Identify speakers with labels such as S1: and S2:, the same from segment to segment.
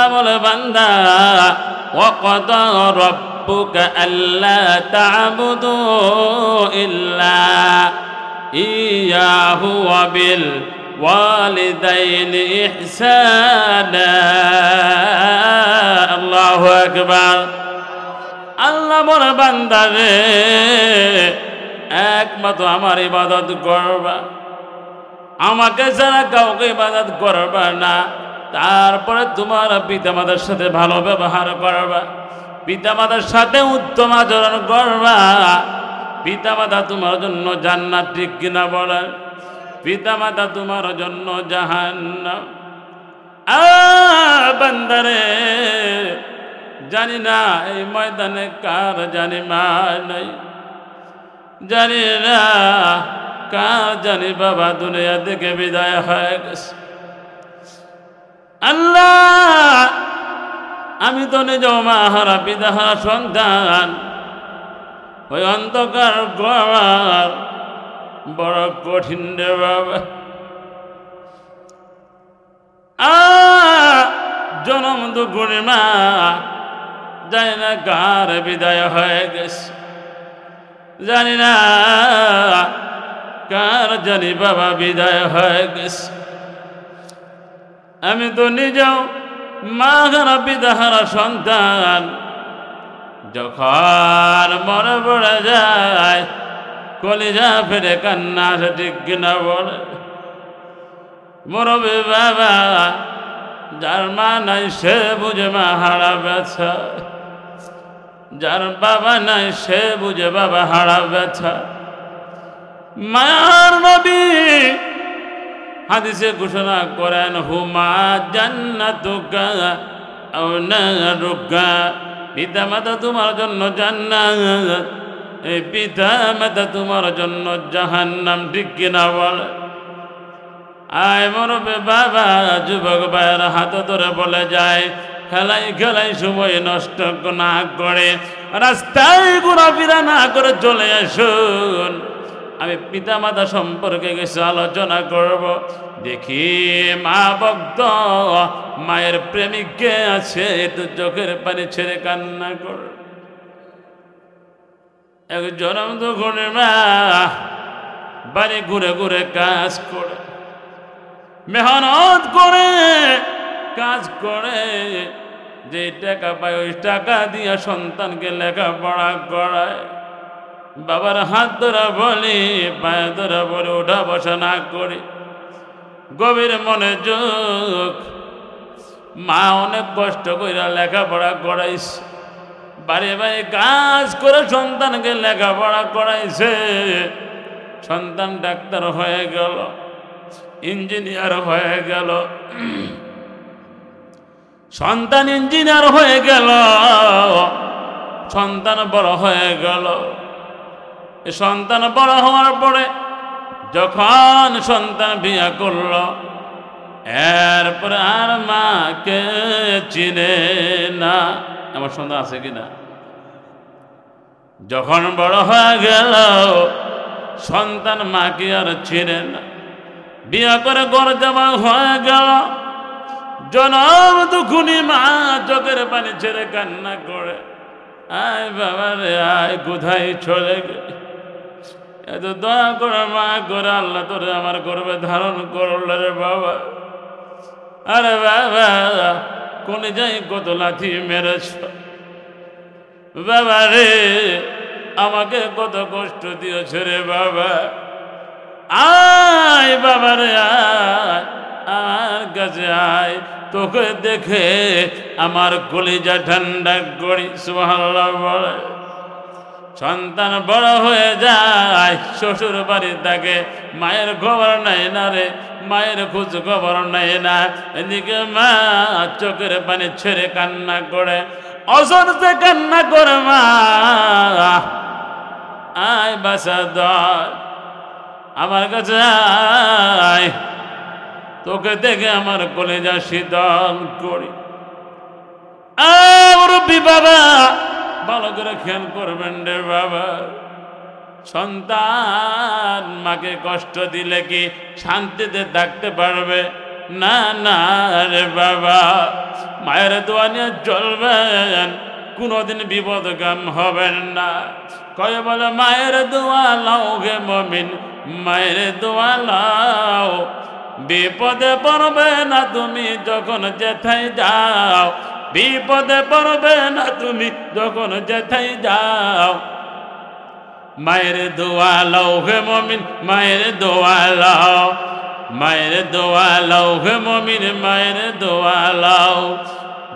S1: আল্লাহ বলে বান্দা ওয়াকাদা রাব্বুকা আল্লা তা'বুদু ইল্লা ইয়াহু ওয়া বিল ওয়ালিদাইনি ইহসানা। আল্লাহু আকবার। আল্লাহ বলে বান্দা রে একমাত্র আমার ইবাদত করবা, আমাকে ছাড়া কাউকে ইবাদত করবা না। তারপরে তোমার পিতামাতার সাথে ভালো ব্যবহার করবা, পিতামাতার সাথে উত্তম আচরণ করবা। পিতামাতা তোমার জন্য জান্নাত, ঠিক কিনা বলেন? পিতামাতা তোমার জন্য জাহান্নাম। বান্দারে জানি না এই ময়দানে কার জানি মা নাই, জানি না কার জানি বাবা দুনিয়া থেকে বিদায় হয়ে গেছে। আল্লাহ আমি তো নিজেও মা হারা পিতা হারা সন্তান। ওই অন্ধকার ঘর বড় কঠিন রে বাবা। জনম দুগুণে মা জানি না কার বিদায় হয়ে গেছে, জানি না কার জানি বাবা বিদায় হয়ে গেছে। আমি তো নিজেও মা হারা পিতা হারা সন্তান। যখন মনে পড়ে যায় কলিজা ফেরে কান্না আসে, ঠিক কিনা বলে? মুরব্বি বাবা যার মা নাই সে বুঝে মা হারা ব্যথা, যার বাবা নাই সে বুঝে বাবা হারা ব্যথা। মায়ার নবী হাদিসে ঘোষণা করেন হুমা জান্নাতুকা আও নারুকা। পিতা মাতা তোমার জন্য জান্নাত, এই পিতা মাতা তোমার জন্য জাহান্নাম, ঠিক কিনা বলে? আয় মুরব্বি বাবা যুবক ভাইয়ের হাত ধরে বলে যায় খেলাই খেলাই সময় নষ্ট না করে, রাস্তায় ঘোরাফেরা না করে চলে আসুন। আমি পিতা মাতা সম্পর্কে কিছু আলোচনা করব। দেখি মা ভক্ত মায়ের প্রেমিক কে আছে, একটু চোখের পানি ছেড়ে কান্না কর। একজন তো ঘুরে মা বাড়ি ঘুরে ঘুরে কাজ করে, মেহনত করে কাজ করে, যে টাকা পায় ওই টাকা দিয়ে সন্তানকে লেখাপড়া করায়। বাবার হাত ধরা বলি, পায়ে ধরা বলি, ওঠা বসা না করি, গভীর মনোযোগ। মা অনেক কষ্ট করে লেখাপড়া করাইছে, বাড়ি বাড়ি কাজ করে সন্তানকে লেখাপড়া করাইছে। সন্তান ডাক্তার হয়ে গেল, ইঞ্জিনিয়ার হয়ে গেল, সন্তান ইঞ্জিনিয়ার হয়ে গেল, সন্তান বড় হয়ে গেল। সন্তান বড় হওয়ার পরে যখন সন্তান বিয়ে করল, এরপরে আর মাকে চিনে না। আমার সন্তান আছে কিনা? যখন বড় হয়ে গেল সন্তান মাকে আর চিনে না। বিয়ে করে ঘর জামা হয়ে গেল, জনম দুখুনি মা চোখের পানি ছেড়ে কান্না করে, আয় বাবা রে আয়, কোথায় চলে গেলি? এত দয়া করে মা করে আল্লাহ তোরে আমার গর্বে ধারণ করল রে বাবা। আরে বাবা কোন যাই কত লাথি মেরেছ বাবা রে, আমাকে কত কষ্ট দিয়েছ রে বাবা। আয় বাবা রে আয়, আমার কাছে আয়, তোকে দেখে আমার কলিজা ঠান্ডা করি। সুবহানাল্লাহ বলে। সন্তান বড় হয়ে যায়, শ্বশুর বাড়ি থাকে, মায়ের খবর নাই না রে, মায়ের খোঁজ খবর নাই না। এদিকে মা চোখের পানি ছেড়ে কান্না করে, অসরতে কান্না করে, মা আয় বাসা দর, আমার কাছে আয়, তোকে দেখে আমার কলিজা শীতল করি। মুরব্বি বাবা ভালো করে খেয়াল করবেন রে বাবা। সন্তান মাকে কষ্ট দিলে কি শান্তিতে থাকতে পারবে? না না রে বাবা, মায়ের দোয়া নিয়ে চলবেন, কোনোদিন বিপদগাম হবেন না। কয়ে বলে মায়ের দোয়া লাও গে মমিন, মায়ের দোয়া লাও, বিপদে পড়বে না তুমি যখন যেথায় যাও, বিপদে পড়বে না তুমি যখন যেথায় যাও। মায়ের দোয়া লাও হে মমিন, মায়ের দোয়া লাও, মায়ের দোয়া লাও হে মমিন, মায়ের দোয়া লাও,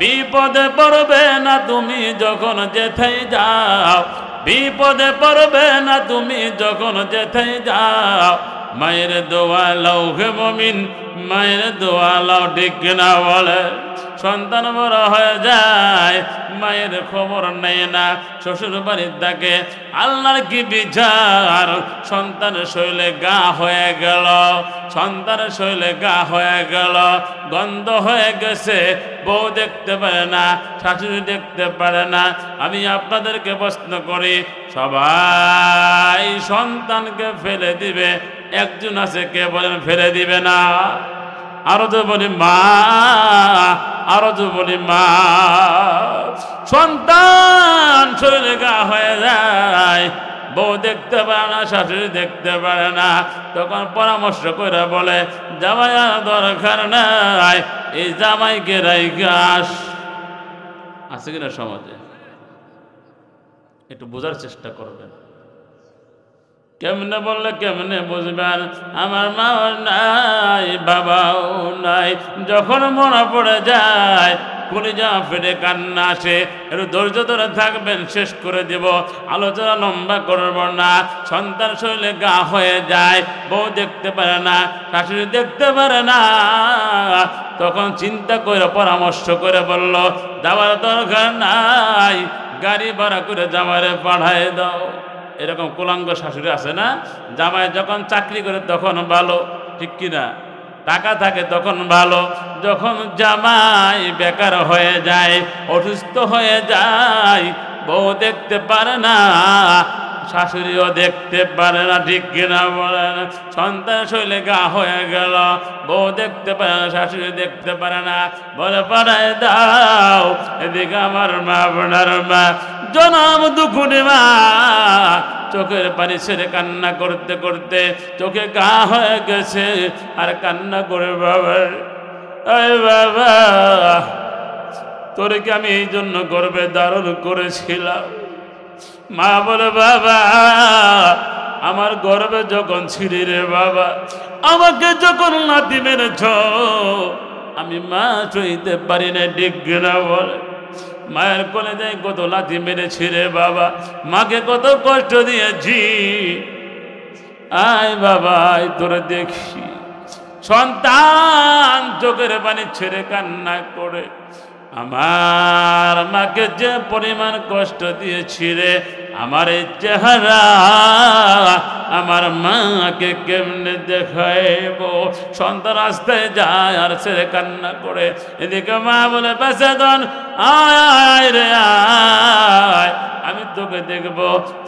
S1: বিপদে পড়বে না তুমি যখন যেথায় যাও, বিপদে পড়বে না তুমি যখন যেথায় যাও। মায়ের দোয়া লাও হে মমিন, মায়ের দোয়া লাও। ঠিক কিনা বলে? সন্তান বড় হয়ে যায়, মায়ের খবর নেয় না, শ্বশুর বাড়ির থাকে। আল্লাহর কি বিচার, সন্তানের শরীরে গা হয়ে গেল, সন্তানের শরীরে গা হয়ে গেল, গন্ধ হয়ে গেছে, বউ দেখতে পারে না, শাশুড়ি দেখতে পারে না। আমি আপনাদেরকে প্রশ্ন করি, সবাই সন্তানকে ফেলে দিবে, একজন আছে কে বলেন ফেলে দিবে না? আরো তো বলি মা, আরো তো বলি মা। সন্তান শরীরে গা হয়ে যায়, বউ দেখতে পারে না, শাশুড়ি দেখতে পারে না, তখন পরামর্শ করে বলে জামাই আর দরকার নাই, এই জামাইকে রাইখা আস। আছে কিনা সমাজে? একটু বোঝার চেষ্টা করবেন। কেমনে বললে কেমনে বুঝবেন? আমার মাও নাই, বাবাও নাই, যখন মনে পড়ে যায় কলিজা ফেটে কান্না আসে। একটু ধৈর্য ধরে থাকবেন, শেষ করে দেব, আলোচনা লম্বা করব না। সন্তান শরীরে গা হয়ে যায়, বউ দেখতে পারে না, শাশুড়ি দেখতে পারে না, তখন চিন্তা করে পরামর্শ করে বলল যাওয়ার দরকার নাই, গাড়ি ভাড়া করে জামাইরে পাঠায় দাও। এরকম কুলাঙ্গ শাশুড়ি আছে না? জামাই যখন চাকরি করে তখন ভালো, ঠিক কিনা? টাকা থাকে তখন ভালো, যখন জামাই বেকার হয়ে যায়, অসুস্থ হয়ে যায়, বউ দেখতে পারে না, শাশুড়িও দেখতে পারে না, ঠিক কিনা বলেন? সন্তান শৈলে গা হয়ে গেল, বউ দেখতে পারে না, শাশুড়ি দেখতে পারে না, বলে পাঠায় দাও। এদিকে আমার মা, আপনার মা, জনম দুঃখুনি মা, চোখের পানি ছেড়ে কান্না করতে করতে চোখে গা হয়ে গেছে, আর কান্না করে বাবা, এই বাবা, তোরে কি আমি এই জন্য গর্বে ধারণ করেছিলাম? মা বলে বাবা, আমার গর্বে যখন ছিলি রে বাবা, আমাকে যখন লাথি মেরেছ, আমি মা সইতে পারি না, ঠিক না বলে? মায়ের কোলে যাই কত লাথি মেরেছি রে বাবা, মাকে কত কষ্ট দিয়েছি, আয় বাবা আয় তোরে দেখি। সন্তান চোখের পানি ছেড়ে কান্না করে, আমার মাকে যে পরিমাণ কষ্ট দিয়েছি রে, আমার এই চেহারা আমার মাকে কেমনে দেখাইব? সন্তান রাস্তায় যায় আর ছেড়ে কান্না করে, এদিকে মা বলে বেচাদন আয় রে আয়, আমি তোকে দেখব,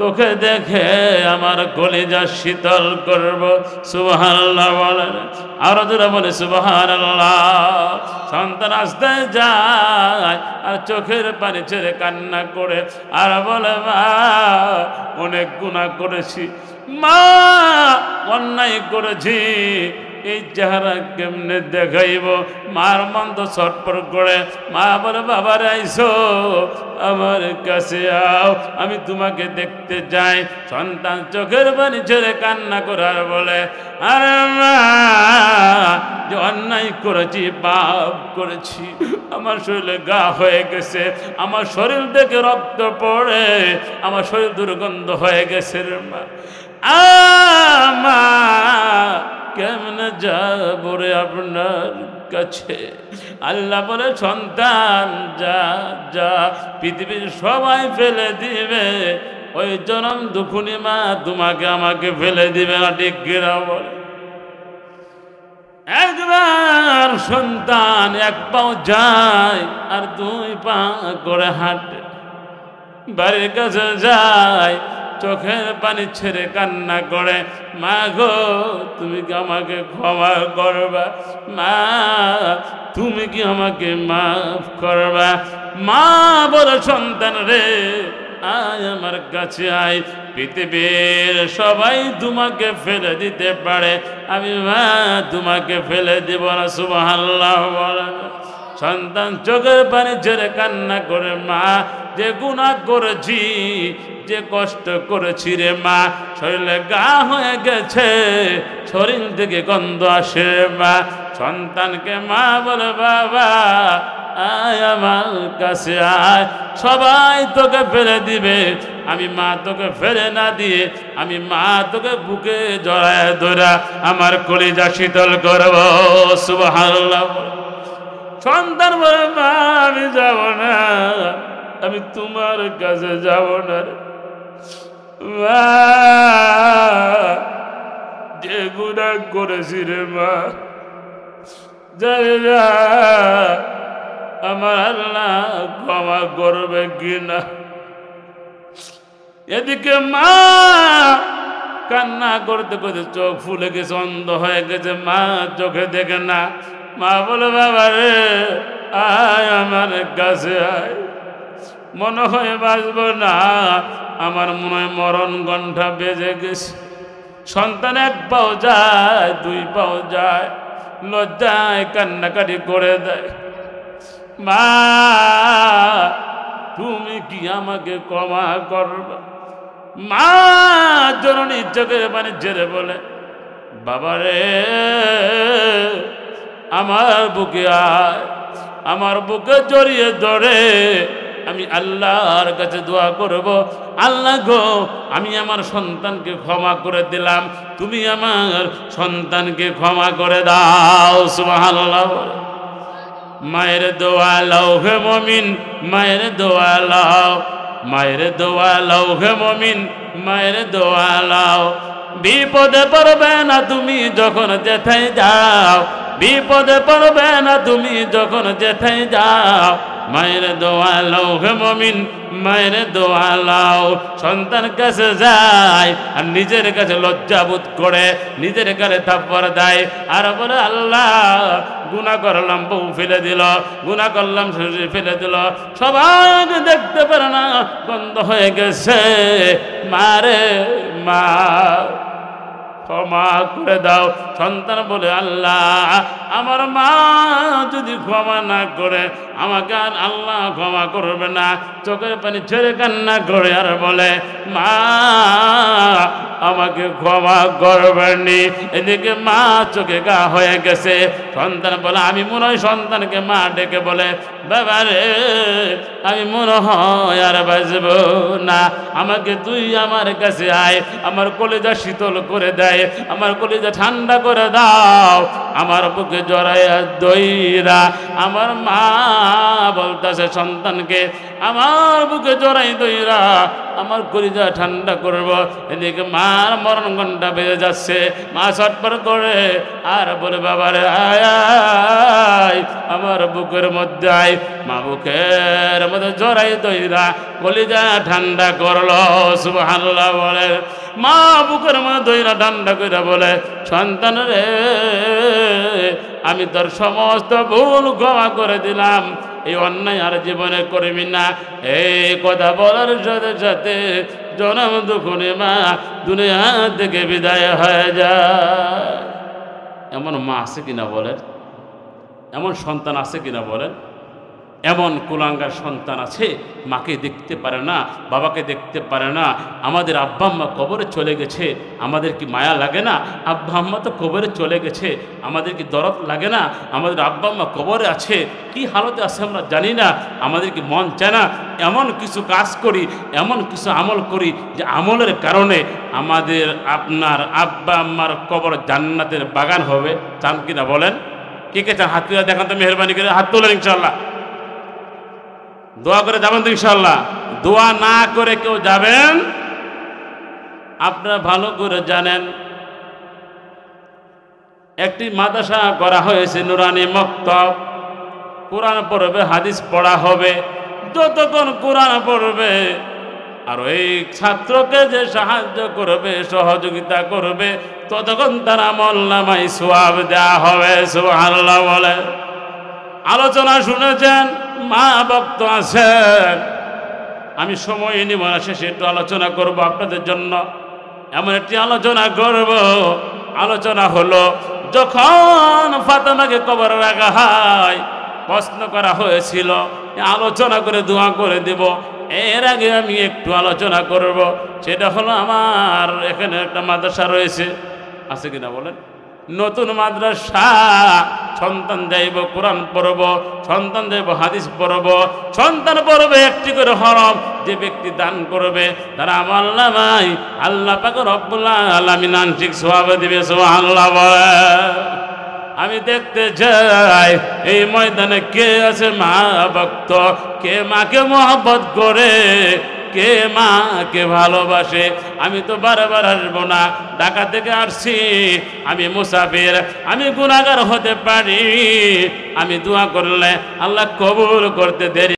S1: তোকে দেখে আমার কলিজা শীতল করব। সুবহানাল্লাহ বলেন, আরো জোরে বলে সুবহানাল্লাহ। সন্তান রাস্তায় যায় আর চোখের পানি ছেড়ে কান্না করে আর বলে মা অনেক গুনাহ করেছি, মা অন্যায় করেছি, এই চেহারা কেমনে দেখাইব? মার মন তো ছটফট করে। মা বলে বাবারে আইসো, আমার কাছে আও, আমি তোমাকে দেখতে যাই। সন্তান চোখের পানি ছেড়ে কান্না করার বলে আরে মা, যে অন্যায় করেছি, পাপ করেছি, আমার শরীরে গা হয়ে গেছে, আমার শরীর থেকে রক্ত পড়ে আমার শরীর দুর্গন্ধ হয়ে গেছে রে মা। আমা কেমনে যাব রে আপনার কাছে? আল্লাহ বলে সন্তান যা যা, পৃথিবীর সবাই ফেলে দিবে, ওই জনম দুঃখুনি মা তোমাকে আমাকে ফেলে দিবে না, ঠিক কিনা বলে? একবার সন্তান এক পাও যায় আর দুই পা করে হাঁটে, বাড়ির কাছে যায়, চোখের পানি ছেড়ে কান্না করে, মা গো তুমি কি আমাকে ক্ষমা করবা, মা তুমি কি আমাকে মাফ করবা। মা বলে, সন্তান রে আয় আমার কাছে আয়, পৃথিবীর সবাই তোমাকে ফেলে দিতে পারে, আমি মা তোমাকে ফেলে দিব না। সুবহানাল্লাহ বলেন। সন্তান চোখের পানি ছেড়ে কান্না করে, মা যে গুনাহ করেছি, যে কষ্ট করেছি রে মা, শরীরে গা হয়ে গেছে, শরীর থেকে গন্ধ আসে মা। সন্তানকে মা বলে, বাবা আয় আমার কাছে আয়, সবাই তোকে ফেলে দিবে, আমি মা তোকে ফেলে না দিয়ে আমি মা তোকে বুকে জড়ায় ধরা আমার কলিজা শীতল করব। সুবহানাল্লাহ। সন্তান বলে, মা আমি যাব না, আমি তোমার কাছে যাব না রে মা, যে গুনাহ করেছি রে মা, জানি না আমার আল্লাহ ক্ষমা করবে কিনা। এদিকে মা কান্না করতে করতে চোখ ফুলে গেছে, অন্ধ হয়ে গেছে, মা চোখে দেখে না। মা বলে, বাবা রে আয় আমার কাছে আয়, মনে হয় বাঁচব না, আমার মনে হয় মরণ ঘণ্টা বেজে গেছে। সন্তান এক পাও যায়, দুই পাও যায়, লজ্জায় কান্নাকাটি করে দেয়। মা তুমি কি আমাকে ক্ষমা করবে। মা জননী চোখের পানি ঝেড়ে বলে, বাবা রে আমার বুকে আয়, আমার বুকে জড়িয়ে ধরে আমি আল্লাহর কাছে দোয়া করব, আল্লাহ গো আমি আমার সন্তানকে ক্ষমা করে দিলাম, তুমি আমার সন্তানকে ক্ষমা করে দাও। সুবহানাল্লাহ। মায়ের দোয়া লও হে মুমিন, মায়ের দোয়া লও, মায়ের দোয়া লও হে মুমিন, মায়ের দোয়া লও। বিপদে পড়বে না তুমি যখন যেথায় যাও, বিপদে পড়বে না তুমি যখন যেথায় যাও, মায়ের দোয়া লও হে মুমিন, মায়ের দোয়া লও। সন্তান কাছে যায় আর নিজের কাছে লজ্জাবোধ করে, নিজের কাছে থাপ্পড় দেয় আর বলে, আল্লাহ গুনাহ করলাম, বউ ফেলে দিল, গুনাহ করলাম, শরীর ফেলে দিল, সবাই দেখতে পারে না, গন্ধ হয়ে গেছে, মারে মা ক্ষমা করে দাও। সন্তান বলে, আল্লাহ আমার মা যদি ক্ষমা না করে আমাকে আর আল্লাহ ক্ষমা করবে না। চোখের পানি ছেড়ে কান্না করে আর বলে, মা আমাকে ক্ষমা করবেনি। এদিকে মা চোখে গা হয়ে গেছে। সন্তান বলে, আমি মনে হয় সন্তানকে মা ডেকে বলে, বাবা রে আমি মনে হয় আর বাঁচব না, আমাকে তুই আমার কাছে আয়, আমার কলিজা শীতল করে দেয়, আমার কলিজা ঠান্ডা করে দাও, আমার বুকে জড়াইয়া দইরা। আমার মা বলতেছে সন্তানকে, আমার বুকে জড়াই দইরা আমার কলিজা ঠান্ডা করব। এদিকে মার মরণ ঘণ্টা বেজে যাচ্ছে, মা ছটফট করে আর বলে, বাবারে আয় আয় আমার বুকের মধ্যে আয়। মা বুকের মধ্যে জড়াই দইরা কলিজা ঠান্ডা করলো। সুবহানাল্লাহ বলে। মা বুকের মধ্যে দইরা ঠান্ডা করে বলে, সন্তান রে আমি তোর সমস্ত ভুল ক্ষমা করে দিলাম, এই অন্যায় আর জীবনে করবি না। এই কথা বলার সাথে সাথে জনম দুঃখনে মা দুনিয়া থেকে বিদায় হয়ে যায়। এমন মা আছে কিনা বলেন, এমন সন্তান আছে কিনা বলেন। এমন কুলাঙ্গার সন্তান আছে, মাকে দেখতে পারে না, বাবাকে দেখতে পারে না। আমাদের আব্বা আম্মা কবরে চলে গেছে, আমাদের কি মায়া লাগে না? আব্বা আম্মা তো কবরে চলে গেছে, আমাদের কি দরদ লাগে না? আমাদের আব্বা আম্মা কবরে আছে, কি হালতে আছে আমরা জানি না, আমাদের কি মন চায় না এমন কিছু কাজ করি, এমন কিছু আমল করি যে আমলের কারণে আমাদের আপনার আব্বা আম্মার কবর জান্নাতের বাগান হবে? চান কিনা বলেন? কে কে চান? হাত তুলে দেখান তো, মেহরবানি করে হাত তোলেন। ইনশাল্লাহ দোয়া করে যাবেন তো ইনশাল্লাহ। দোয়া না করে কেউ যাবেন? আপনারা ভালো করে জানেন, একটি মাদ্রাসা করা হয়েছে নুরানি মক্তব। কোরআন পড়বে, হাদিস পড়া হবে। যতক্ষণ কোরআন পড়বে আর ওই ছাত্রকে যে সাহায্য করবে সহযোগিতা করবে ততক্ষণ তার আমলনামায় সওয়াব দেওয়া হবে। সুবহানাল্লাহ বলে। আলোচনা শুনেছেন, মা ভক্ত আছেন, আমি সময় নিব না, শেষে একটু আলোচনা করব আপনাদের জন্য। এমন একটি আলোচনা করব, আলোচনা হলো যখন ফাতেমাকে কবরে রাখা হয় প্রশ্ন করা হয়েছিল, আলোচনা করে দোয়া করে দেব। এর আগে আমি একটু আলোচনা করব, সেটা হলো আমার এখানে একটা মাদ্রাসা রয়েছে, আছে কিনা বলেন, নতুন মাদ্রাসা। সন্তান যাইব কোরআন পড়ব, সন্তান যাইব হাদিস পড়ব, সন্তান পড়বে একটি করে হরফ। যে ব্যক্তি দান করবে তারা আমলনামায় আল্লাহ পাক রব্বুল আলামিন আংশিক সওয়াব দিবে। সুবহানাল্লাহ বলে। আমি দেখতে চাই এই ময়দানে কে আছে মা ভক্ত, কে মাকে মহব্বত করে, কে মাকে ভালোবাসে। আমি তো বারবার আসবো না, ঢাকা থেকে আসছি, আমি মুসাফির, আমি গুনাহগার হতে পারি। আমি দোয়া করলে আল্লাহ কবুল করতে দেরি